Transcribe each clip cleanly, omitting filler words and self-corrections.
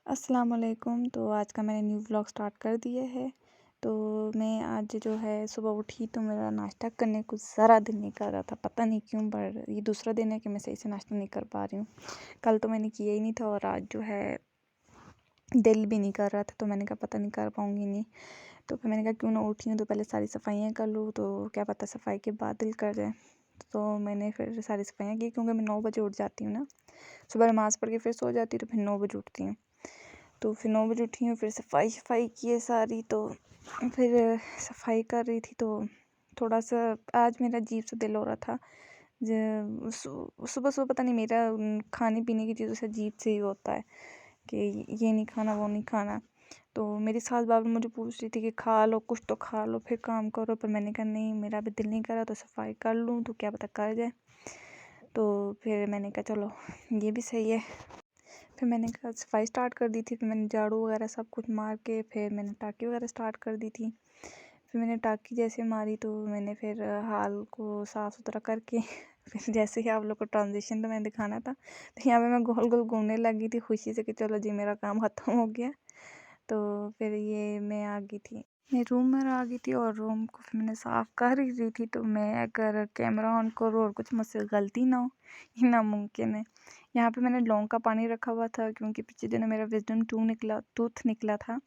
अस्सलाम वालेकुम। तो आज का मैंने न्यू व्लॉग स्टार्ट कर दिया है। तो मैं आज जो है सुबह उठी तो मेरा नाश्ता करने को ज़रा दिल नहीं कर रहा था, पता नहीं क्यों, पर ये दूसरा दिन है कि मैं सही से नाश्ता नहीं कर पा रही हूँ। कल तो मैंने किया ही नहीं था और आज जो है दिल भी नहीं कर रहा था, तो मैंने कहा पता नहीं कर पाऊँगी नहीं। तो फिर मैंने कहा क्यों ना उठी हूँ तो पहले सारी सफाइयाँ कर लूँ, तो क्या पता सफाई के बाद दिल कर जाए। तो मैंने फिर सारी सफाइयाँ की, क्योंकि मैं 9 बजे उठ जाती हूँ ना, सुबह नमाज़ पढ़ के फिर सो जाती हूँ, तो फिर 9 बजे उठती हूँ। तो फिर 9 बजे उठी हूँ, फिर सफाई की है सारी। तो फिर सफाई कर रही थी, तो थोड़ा सा आज मेरा अजीब सा दिल हो रहा था। सुबह सुबह पता नहीं मेरा खाने पीने की चीज़ों से अजीब से ही होता है कि ये नहीं खाना वो नहीं खाना। तो मेरी सास बार बार मुझे पूछ रही थी कि खा लो, कुछ तो खा लो, फिर काम करो, पर मैंने कहा नहीं, मेरा अभी दिल नहीं कर रहा, तो सफाई कर लूँ तो क्या पता कर जाए। तो फिर मैंने कहा चलो ये भी सही है। फिर मैंने कहा सफाई स्टार्ट कर दी थी। फिर मैंने झाड़ू वगैरह सब कुछ मार के फिर मैंने टाँकी वगैरह स्टार्ट कर दी थी। फिर मैंने टाँकी जैसे मारी तो मैंने फिर हाल को साफ़ सुथरा करके फिर जैसे ही आप लोग को ट्रांजिशन तो मैंने दिखाना था, तो यहाँ पे मैं गोल गोल घूमने लगी थी खुशी से कि चलो जी मेरा काम ख़त्म हो गया। तो फिर ये मैं आ गई थी, मैं रूम में आ गई थी और रूम को फिर मैंने साफ़ कर ही रही थी। तो मैं अगर कैमरा ऑन करूँ और कुछ मुझसे गलती ना हो, ये नामुमकिन है। यहाँ पे मैंने लौंग का पानी रखा हुआ था, क्योंकि पिछले दिनों मेरा विज़डम टूथ निकला था,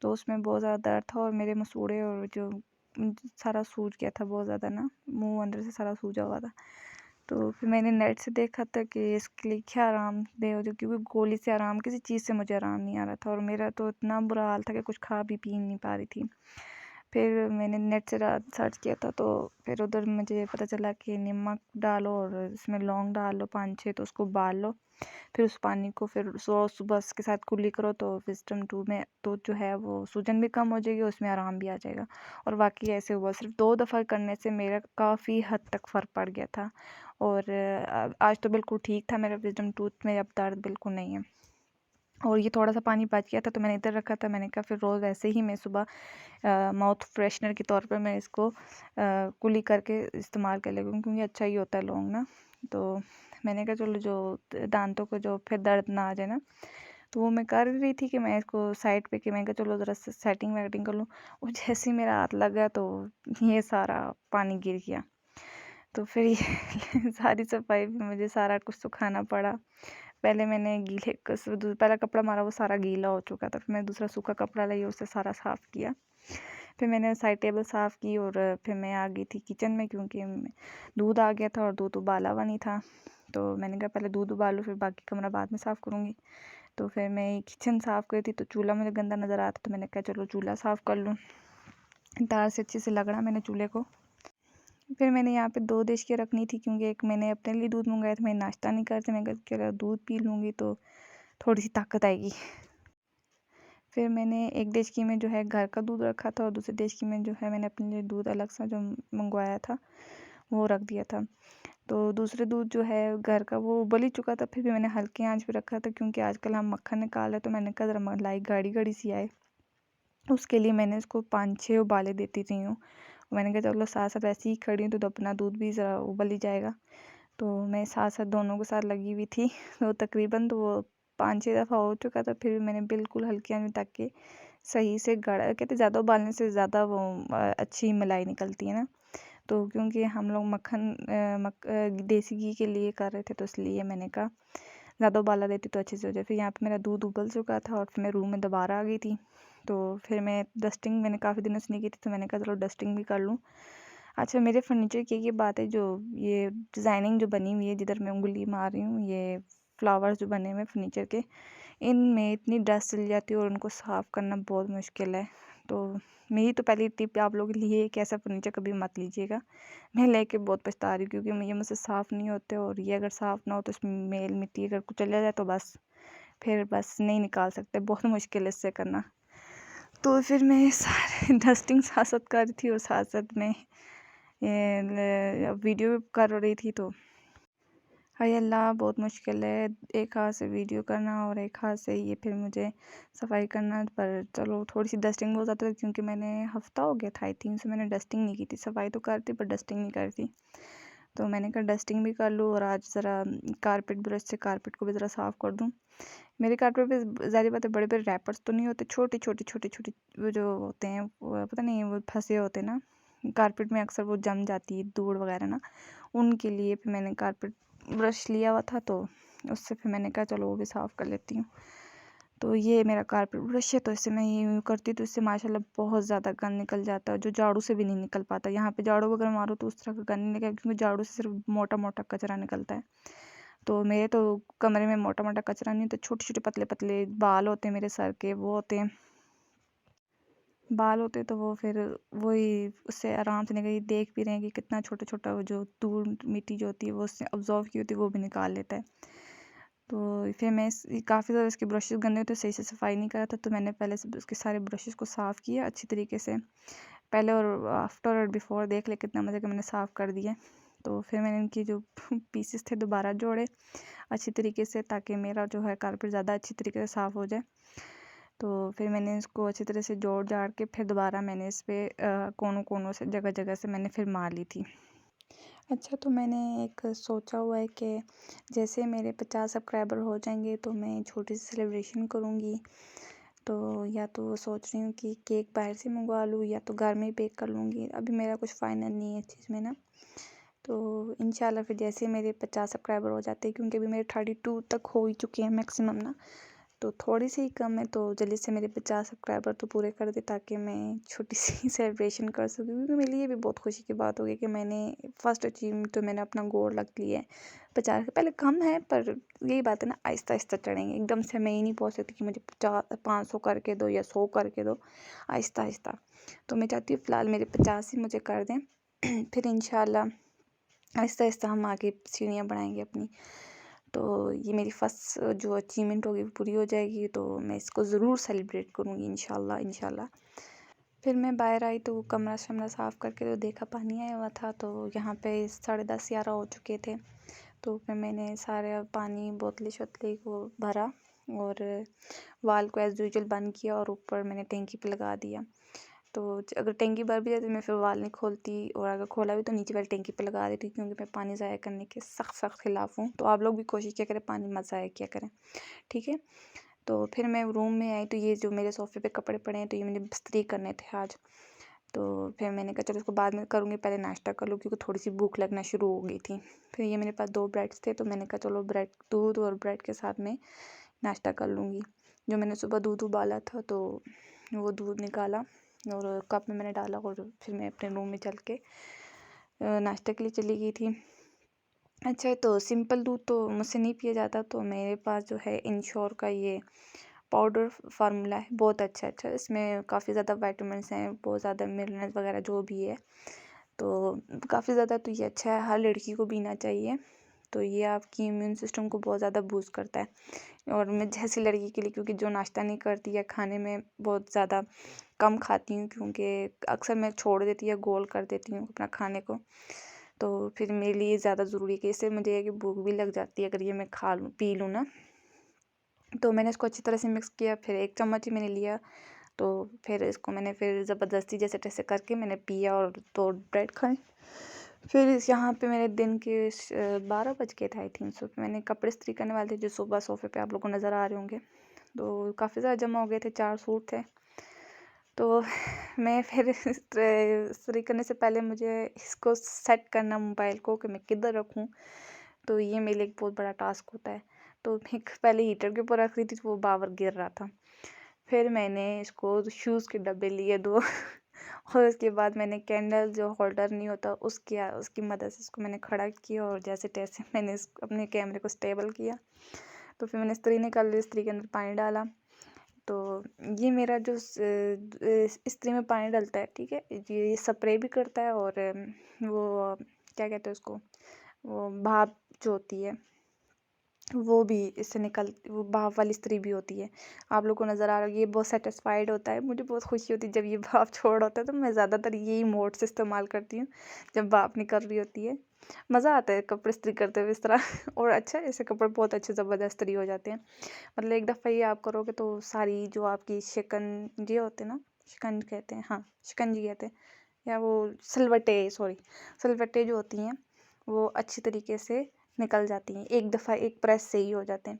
तो उसमें बहुत ज़्यादा दर्द था और मेरे मसूड़े और जो सारा सूज गया था बहुत ज़्यादा ना, मुंह अंदर से सारा सूजा हुआ था। तो फिर मैंने नेट से देखा था कि इसके लिए क्या आरामदेह हो, जो क्योंकि गोली से आराम किसी चीज़ से मुझे आराम नहीं आ रहा था और मेरा तो इतना बुरा हाल था कि कुछ खा भी पी नहीं पा रही थी। फिर मैंने नेट से सर्च किया था, तो फिर उधर मुझे पता चला कि नमक डालो और इसमें लौंग डाल लो 5-6, तो उसको उबाल लो। फिर उस पानी को फिर सुबह के साथ कुल्ली करो, तो विज़डम टूथ में तो जो है वो सूजन भी कम हो जाएगी, उसमें आराम भी आ जाएगा। और वाकई ऐसे हुआ, सिर्फ 2 दफ़ा करने से मेरा काफ़ी हद तक फ़र्क पड़ गया था और आज तो बिल्कुल ठीक था, मेरा विज़डम टूथ में अब दर्द बिल्कुल नहीं है। और ये थोड़ा सा पानी बच गया था तो मैंने इधर रखा था। मैंने कहा फिर रोज़ ऐसे ही मैं सुबह माउथ फ्रेशनर के तौर पर मैं इसको कुली करके इस्तेमाल कर लेती, क्योंकि अच्छा ही होता है लौंग ना। तो मैंने कहा चलो जो दांतों को जो फिर दर्द ना आ जाए ना, तो वो मैं कर रही थी कि मैं इसको साइड पे कि मैं कहा चलो ज़रा सेटिंग वेटिंग कर लूँ। और जैसे ही मेरा हाथ लगा तो ये सारा पानी गिर गया। तो फिर ये सारी सफाई भी मुझे सारा कुछ तो खाना पड़ा। पहले मैंने पहला कपड़ा मारा, वो सारा गीला हो चुका था। फिर मैं दूसरा सूखा कपड़ा लाई, उससे सारा साफ़ किया। फिर मैंने साइड टेबल साफ़ की और फिर मैं आ गई थी किचन में, क्योंकि दूध आ गया था और दूध उबाला हुआ नहीं था। तो मैंने कहा पहले दूध उबालूँ, फिर बाकी कमरा बाद में साफ़ करूँगी। तो फिर मैं किचन साफ़ कर रही थी, तो चूल्हा मुझे गंदा नज़र आता, तो मैंने कहा चलो चूल्हा साफ़ कर लूँ। तार से अच्छे से रगड़ा मैंने चूल्हे को। फिर मैंने यहाँ पे 2 डिश के रखनी थी, क्योंकि एक मैंने अपने लिए दूध मंगाया था, मैं नाश्ता नहीं करती, मैं कहा चलो दूध पी लूँगी तो थोड़ी सी ताकत आएगी। फिर मैंने एक डेचकी में जो है घर का दूध रखा था और दूसरे डेचकी में जो है मैंने अपने लिए दूध अलग सा जो मंगवाया था वो रख दिया था। तो दूसरे दूध जो है घर का वो उबल ही चुका था, फिर भी मैंने हल्की आंच पे रखा था, क्योंकि आजकल हम मक्खन निकाल रहे, तो मैंने कहा ज़रा मलाई गाढ़ी गाढ़ी सी आए, उसके लिए मैंने इसको 5-6 उबाले देती रही हूँ। मैंने कहा चलो साथ साथ ऐसे ही खड़ी हूँ तो अपना दूध भी ज़रा उबल ही जाएगा। तो मैं साथ साथ दोनों के साथ लगी हुई थी। तो तकरीबन तो वो 5-6 दफ़ा हो चुका था, फिर भी मैंने बिल्कुल हल्की आंच में तक के सही से गाढ़ा, कहते ज़्यादा उबालने से ज़्यादा वो अच्छी मलाई निकलती है ना। तो क्योंकि हम लोग देसी घी के लिए कर रहे थे, तो इसलिए मैंने कहा ज़्यादा उबाला देती तो अच्छे से हो जाए। फिर यहाँ पे मेरा दूध उबल चुका था और फिर मैं रूम में दोबारा आ गई थी। तो फिर मैं डस्टिंग मैंने काफ़ी दिनों से नहीं की थी, तो मैंने कहा चलो डस्टिंग भी कर लूँ। अच्छा, मेरे फर्नीचर की ये बात है, जो ये डिज़ाइनिंग जो बनी हुई है जिधर मैं उंगली मार रही हूँ, ये फ्लावर्स जो बने हुए हैं फर्नीचर के, इनमें इतनी डस्ट चली जाती है और उनको साफ़ करना बहुत मुश्किल है। तो मेरी तो पहली टिप आप लोगों के लिए है कि ऐसा फर्नीचर कभी मत लीजिएगा। मैं लेके बहुत पछता रही हूँ, क्योंकि ये मुझसे साफ़ नहीं होते और ये अगर साफ़ ना हो तो इसमें मेल मिट्टी अगर कुछ चला जाए तो बस फिर बस नहीं निकाल सकते, बहुत मुश्किल है इससे करना। तो फिर मैं सारे डस्टिंग साथ साथ कर रही थी और साथ साथ मैं वीडियो कर रही थी। तो हाय अल्लाह, बहुत मुश्किल है एक हाथ से वीडियो करना और एक हाथ से ये फिर मुझे सफाई करना। पर चलो थोड़ी सी डस्टिंग हो जाती है, क्योंकि मैंने हफ्ता हो गया था आई थिंक से मैंने डस्टिंग नहीं की थी, सफाई तो करती पर डस्टिंग नहीं करती। तो मैंने कहा डस्टिंग भी कर लूँ और आज ज़रा कारपेट ब्रश से कारपेट को भी ज़रा साफ़ कर दूँ। मेरे कारपेट पे ज़ाहिर बात है बड़े-बड़े रैपर्स तो नहीं होते, छोटे-छोटे वो जो होते हैं वो पता नहीं वो फँसे होते हैं ना, कारपेट में अक्सर वो जम जाती है धूड़ वगैरह ना, उनके लिए फिर मैंने कारपेट ब्रश लिया हुआ था तो उससे फिर मैंने कहा चलो वो भी साफ़ कर लेती हूँ। तो ये मेरा कारपेट ब्रश है तो इससे मैं ये यूँ करती हूँ तो इससे माशाल्लाह बहुत ज़्यादा गंद निकल जाता है, जो झाड़ू से भी नहीं निकल पाता। यहाँ पे झाड़ू वगैरह मारो तो उस तरह का गंद नहीं निकलेगा क्योंकि झाड़ू से सिर्फ मोटा-मोटा कचरा निकलता है। तो मेरे तो कमरे में मोटा-मोटा कचरा नहीं, तो छोटे-छोटे पतले-पतले बाल होते हैं मेरे सर के, वो होते हैं। बाल होते तो वो फिर वही उससे आराम से निकल देख भी रहे हैं कि कितना छोटा-छोटा वो जो धूल मिट्टी जो होती है वो उससे अब्ज़ॉर्ब की होती है वो भी निकाल लेता है। तो फिर मैं काफ़ी ज़्यादा इसके ब्रशेज़ गंदे होते सही से सफाई नहीं करा था तो मैंने पहले से उसके सारे ब्रशेज़ को साफ़ किया अच्छी तरीके से। पहले और आफ्टर और बिफ़ोर देख ले कितना मज़े का मैंने साफ़ कर दिया। तो फिर मैंने इनकी जो पीसेस थे दोबारा जोड़े अच्छी तरीके से ताकि मेरा जो है कारपेट ज़्यादा अच्छी तरीके से साफ़ हो जाए। तो फिर मैंने इसको अच्छी तरह से जोड़ जाड़ के फिर दोबारा मैंने इस पे कोनों-कोनों से जगह-जगह से मैंने फिर मार ली थी। अच्छा तो मैंने एक सोचा हुआ है कि जैसे मेरे 50 सब्सक्राइबर हो जाएंगे तो मैं छोटी सी सेलिब्रेशन करूँगी। तो या तो सोच रही हूँ कि केक बाहर से मंगवा लूँ या तो घर में ही बेक कर लूँगी। अभी मेरा कुछ फाइनल नहीं है इस चीज़ में ना। तो इंशाल्लाह फिर जैसे मेरे 50 सब्सक्राइबर हो जाते हैं क्योंकि अभी मेरे 32 तक हो ही चुके हैं मैक्सिमम ना। तो थोड़ी सी ही कम है तो जल्दी से मेरे 50 सब्सक्राइबर तो पूरे कर दे ताकि मैं छोटी सी सेलिब्रेशन कर सकूँ क्योंकि मेरे लिए भी बहुत खुशी की बात होगी कि मैंने फर्स्ट अचीवमेंट तो मैंने अपना गोल रख लिया है। 50 के पहले कम है पर यही बात है ना आहिस्ता-आहिस्ता चढ़ेंगे। एकदम से मैं ये नहीं बोल सकती कि मुझे 500 करके दो या 100 करके दो, आहिस्ता-आहिस्ता। तो मैं चाहती हूँ फ़िलहाल मेरे 50 ही मुझे कर दें फिर इंशाल्लाह आहिस्ता-आहिस्ता हम आगे सीढ़ियाँ बढ़ाएँगे अपनी। तो ये मेरी फ़र्स्ट जो अचीवमेंट होगी वो पूरी हो जाएगी तो मैं इसको ज़रूर सेलिब्रेट करूँगी इंशाल्लाह। फिर मैं बाहर आई तो कमरा-शमरा साफ़ करके तो देखा पानी आया हुआ था तो यहाँ पे 10:30-11 हो चुके थे। तो फिर मैंने सारा पानी बोतले-शोतले को भरा और वाल को एज़ यूजुअल बंद किया और ऊपर मैंने टैंकी पे लगा दिया। तो अगर टैंकी भर भी जाती तो मैं फिर वाल नहीं खोलती और अगर खोला भी तो नीचे वाली टैंकी पे लगा देती क्योंकि मैं पानी ज़ाया करने के सख्त खिलाफ़ हूँ। तो आप लोग भी कोशिश किया करें पानी मत ज़ाया किया करें, ठीक है? तो फिर मैं रूम में आई तो ये जो मेरे सोफ़े पे कपड़े पड़े हैं तो ये मुझे इस्त्री करने थे आज। तो फिर मैंने कहा चलो इसको बाद में करूँगी, पहले नाश्ता कर लूँ क्योंकि थोड़ी-सी भूख लगना शुरू हो गई थी। फिर ये मेरे पास 2 ब्रेड्स थे तो मैंने कहा चलो दूध और ब्रेड के साथ में नाश्ता कर लूँगी। जो मैंने सुबह दूध उबाला था तो वो दूध निकाला और कप में मैंने डाला और फिर मैं अपने रूम में चल के नाश्ते के लिए चली गई थी। अच्छा तो सिंपल दूध तो मुझसे नहीं पिया जाता तो मेरे पास जो है इंश्योर का ये पाउडर फार्मूला है, बहुत अच्छा इसमें काफ़ी ज़्यादा विटामिन्स हैं, बहुत ज़्यादा मिनरल्स वगैरह जो भी है। तो काफ़ी ज़्यादा तो ये अच्छा है, हर लड़की को पीना चाहिए। तो ये आपकी इम्यून सिस्टम को बहुत ज़्यादा बूस्ट करता है और मैं जैसी लड़की के लिए क्योंकि जो नाश्ता नहीं करती या खाने में बहुत ज़्यादा कम खाती हूँ क्योंकि अक्सर मैं छोड़ देती या गोल कर देती हूँ अपना खाने को। तो फिर मेरे लिए ज़्यादा ज़रूरी है कि इससे मुझे है कि भूख भी लग जाती है अगर ये मैं खा लूँ पी लूँ ना। तो मैंने इसको अच्छी तरह से मिक्स किया फिर 1 चम्मच ही मैंने लिया तो फिर इसको मैंने फिर ज़बरदस्ती जैसे-तैसे करके मैंने पिया और 2 ब्रेड खाए। फिर यहाँ पे मेरे दिन के 12 बज गए थे आई थिंक सो। मैंने कपड़े इस्त्री करने वाले थे जो सुबह सोफ़े पे आप लोगों को नज़र आ रहे होंगे। तो काफ़ी ज़्यादा जमा हो गए थे, 4 सूट थे। तो मैं फिर इस्त्री करने से पहले मुझे इसको सेट करना मोबाइल को कि मैं किधर रखूँ, तो ये मेरे लिए एक बहुत बड़ा टास्क होता है। तो मैं पहले हीटर के ऊपर रख रही थी तो वो बार-बार गिर रहा था। फिर मैंने इसको शूज़ के डब्बे लिए 2 और उसके बाद मैंने कैंडल जो होल्डर नहीं होता उसकी मदद से इसको मैंने खड़ा किया और जैसे-तैसे मैंने अपने कैमरे को स्टेबल किया। तो फिर मैंने इस्त्री निकाल ली, इस्त्री के अंदर पानी डाला। तो ये मेरा जो इस्त्री में पानी डलता है, ठीक है? ये स्प्रे भी करता है और वो क्या कहते हैं उसको, वो भाप जो होती है वो भी इससे वो भाप वाली इस्त्री भी होती है। आप लोगों को नज़र आ रहा है ये बहुत सैटिस्फाइड होता है, मुझे बहुत खुशी होती है जब ये भाप छोड़ होता है तो मैं ज़्यादातर यही मोड से इस्तेमाल करती हूँ, जब भाप निकल रही होती है। मज़ा आता है कपड़े इस्त्री करते हुए इस तरह और अच्छा है इससे कपड़े बहुत अच्छे ज़बरदस्त इस्त्री हो जाते हैं। मतलब एक दफ़ा ये आप करोगे तो सारी जो आपकी शिकंजी होते हैं ना, शिकंज कहते हैं, हाँ, शिकंजी कहते हैं या वो सिलवट्टे जो होती हैं वो अच्छी तरीके से निकल जाती हैं, एक दफ़ा एक प्रेस से ही हो जाते हैं।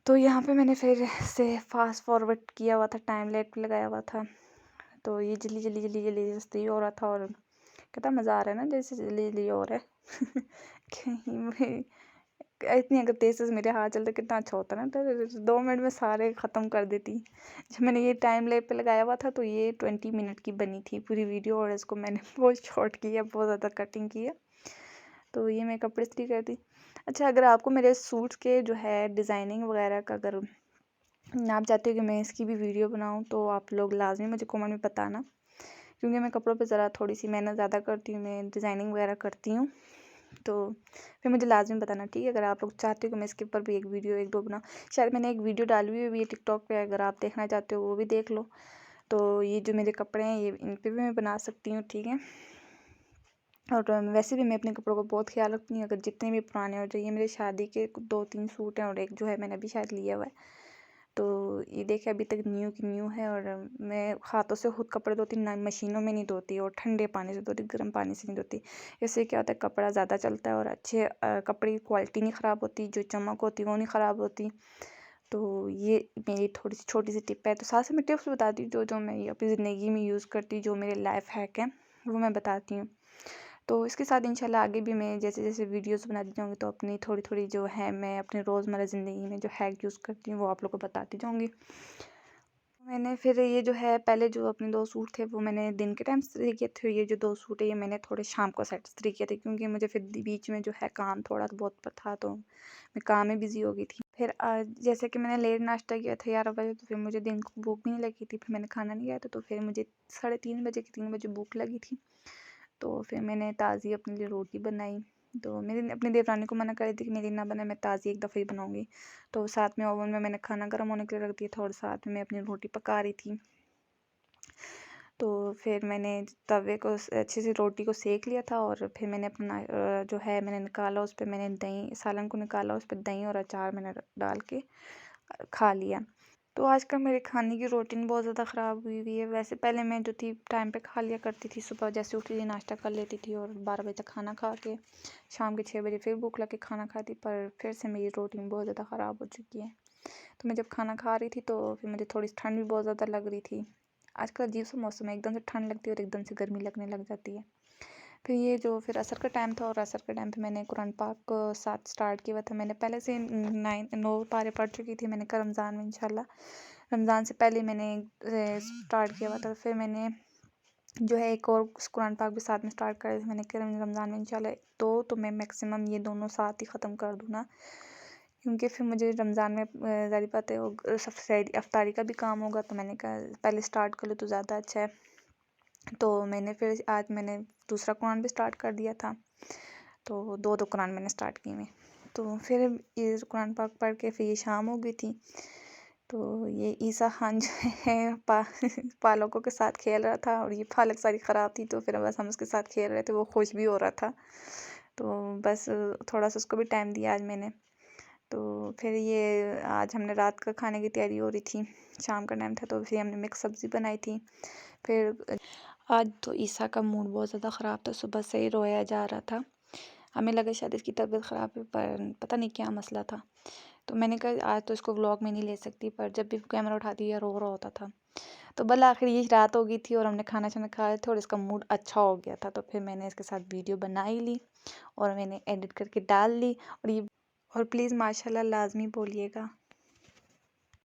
तो यहाँ पे मैंने फिर से फ़ास्ट फॉरवर्ड किया हुआ था, टाइम लैप्स लगाया हुआ था। तो ये जल्दी हो रहा था और कितना मज़ा आ रहा है ना, जैसे जल्दी हो रहा है। कहीं मैं इतनी अगर तेज़ से मेरे हाथ चलते कितना अच्छा होता ना, तो 2 मिनट में सारे ख़त्म कर देती। जब मैंने ये टाइम लैप पे लगाया हुआ था तो ये 20 मिनट की बनी थी पूरी वीडियो, और इसको मैंने बहुत शॉर्ट किया, बहुत ज़्यादा कटिंग की है। तो ये मैं कपड़े इस्त्री कर दी। अच्छा, अगर आपको मेरे सूट्स के जो है डिज़ाइनिंग वगैरह का अगर आप चाहते हो कि मैं इसकी भी वीडियो बनाऊँ, तो आप लोग लाज़मी मुझे कमेंट में बताना, क्योंकि मैं कपड़ों पे ज़रा थोड़ी-सी मेहनत ज़्यादा करती हूँ, मैं डिज़ाइनिंग वगैरह करती हूँ। तो फिर मुझे लाज़मी बताना, ठीक है? अगर आप लोग चाहते हो कि मैं इसके ऊपर भी एक वीडियो 1-2 बनाऊँ। शायद मैंने एक वीडियो डाली हुई भी है टिकटॉक पे, अगर आप देखना चाहते हो वो भी देख लो। तो ये जो मेरे कपड़े हैं, ये इन पे भी मैं बना सकती हूँ, ठीक है? और वैसे भी मैं अपने कपड़ों का बहुत ख़्याल रखती हूँ, अगर जितने भी पुराने हो जाए। ये मेरे शादी के 2-3 सूट हैं और एक जो है मैंने अभी शायद लिया हुआ है। तो ये देखिए अभी तक न्यू की न्यू है, और मैं हाथों से खुद कपड़े धोती, ना मशीनों में नहीं धोती, और ठंडे पानी से धोती, गर्म पानी से नहीं धोती। इससे क्या होता है, कपड़ा ज़्यादा चलता है और अच्छे कपड़े की क्वालिटी नहीं ख़राब होती, जो चमक होती है वो नहीं ख़राब होती। तो ये मेरी थोड़ी सी छोटी सी टिप है। तो साथ में मैं टिप्स बताती हूँ जो जो मैं अपनी ज़िंदगी में यूज़ करती हूँ, जो मेरे लाइफ हैक हैं वो मैं बताती हूँ। तो इसके साथ इंशाल्लाह आगे भी मैं जैसे-जैसे वीडियोज़ बनाती जाऊँगी, तो अपनी थोड़ी-थोड़ी जो है मैं अपने रोज़मर्रा ज़िंदगी में जो हैक यूज़ करती हूँ वो आप लोग को बताती जाऊँगी। मैंने फिर ये जो है पहले जो अपने 2 सूट थे वो मैंने दिन के टाइम इस्त्री किए थे। ये जो 2 सूट है ये मैंने थोड़े शाम को सेट इस्त्री किए थे, क्योंकि मुझे फिर बीच में जो है काम थोड़ा बहुत था, तो मैं काम में बिज़ी हो गई थी। फिर जैसे कि मैंने लेट नाश्ता किया था 11 बजे, तो फिर मुझे दिन को भूख भी नहीं लगी थी, फिर मैंने खाना नहीं खाया था, तो फिर मुझे साढ़े 3 बजे की 3 बजे भूख लगी थी। तो फिर मैंने ताज़ी अपने लिए रोटी बनाई। तो मेरी अपनी देवरानी को मना कर रही थी कि मेरी ना बनाए, मैं ताज़ी एक दफ़े ही बनाऊँगी। तो साथ में ओवन में मैंने खाना गर्म होने के लिए रख दिया था, और साथ में मैं अपनी रोटी पका रही थी। तो फिर मैंने तवे को अच्छे से रोटी को सेक लिया था, और फिर मैंने अपना जो है मैंने निकाला, उस पे मैंने दही सालन को निकाला, उस पे दही और अचार मैंने डाल के खा लिया। तो आजकल मेरे खाने की रूटीन बहुत ज़्यादा ख़राब हुई हुई है। वैसे पहले मैं जो थी टाइम पे खा लिया करती थी, सुबह जैसे उठती थी नाश्ता कर लेती थी, और 12 बजे तक खाना खा के शाम के 6 बजे फिर भूख लग के खाना खाती। पर फिर से मेरी रूटीन बहुत ज़्यादा ख़राब हो चुकी है। तो मैं जब खाना खा रही थी तो फिर मुझे थोड़ी ठंड भी बहुत ज़्यादा लग रही थी। आजकल अजीब सा मौसम है, एकदम से ठंड लगती है और एकदम से गर्मी लगने लग जाती है। फिर ये जो फिर असर का टाइम था, और असर के टाइम पे मैंने कुरान पाक को साथ स्टार्ट किया हुआ था। मैंने पहले से 9 पारे पढ़ चुकी थी, मैंने कहा रमज़ान में इंशाल्लाह, रमज़ान से पहले मैंने स्टार्ट किया हुआ था। फिर मैंने जो है एक और कुरान पाक भी साथ में स्टार्ट कर दी। मैंने कहा रमज़ान में इंशाल्लाह तो मैं मैक्सिमम ये दोनों साथ ही ख़त्म कर दूँ ना, क्योंकि फिर मुझे रमज़ान में ज़ाहिर बात है वो सब इफ्तारी का भी काम होगा। तो मैंने कहा पहले स्टार्ट कर लूँ तो ज़्यादा अच्छा है। तो मैंने फिर आज मैंने दूसरा कुरान भी स्टार्ट कर दिया था। तो 2-2 कुरान मैंने स्टार्ट किए हुए। तो फिर ये कुरान पाक पढ़ के फिर ये शाम हो गई थी। तो ये ईसा खान जो है पालकों के साथ खेल रहा था, और ये पालक सारी ख़राब थी, तो फिर बस हम उसके साथ खेल रहे थे, वो खुश भी हो रहा था। तो बस थोड़ा-सा उसको भी टाइम दिया आज मैंने। तो फिर ये आज हमने रात का खाने की तैयारी हो रही थी, शाम का टाइम था, तो फिर हमने मिक्स सब्ज़ी बनाई थी। फिर आज तो ईसा का मूड बहुत ज़्यादा ख़राब था, सुबह से ही रोया जा रहा था। हमें लगा शायद इसकी तबीयत ख़राब है, पर पता नहीं क्या मसला था। तो मैंने कहा आज तो इसको व्लॉग में नहीं ले सकती, पर जब भी कैमरा उठाती है रो रहा होता था। तो बल आखिर यही रात हो गई थी, और हमने खाना-शाना खा लिया था, और इसका मूड अच्छा हो गया था। तो फिर मैंने इसके साथ वीडियो बना ही ली, और मैंने एडिट करके डाल ली। और प्लीज़ माशाल्लाह लाज़मी बोलिएगा।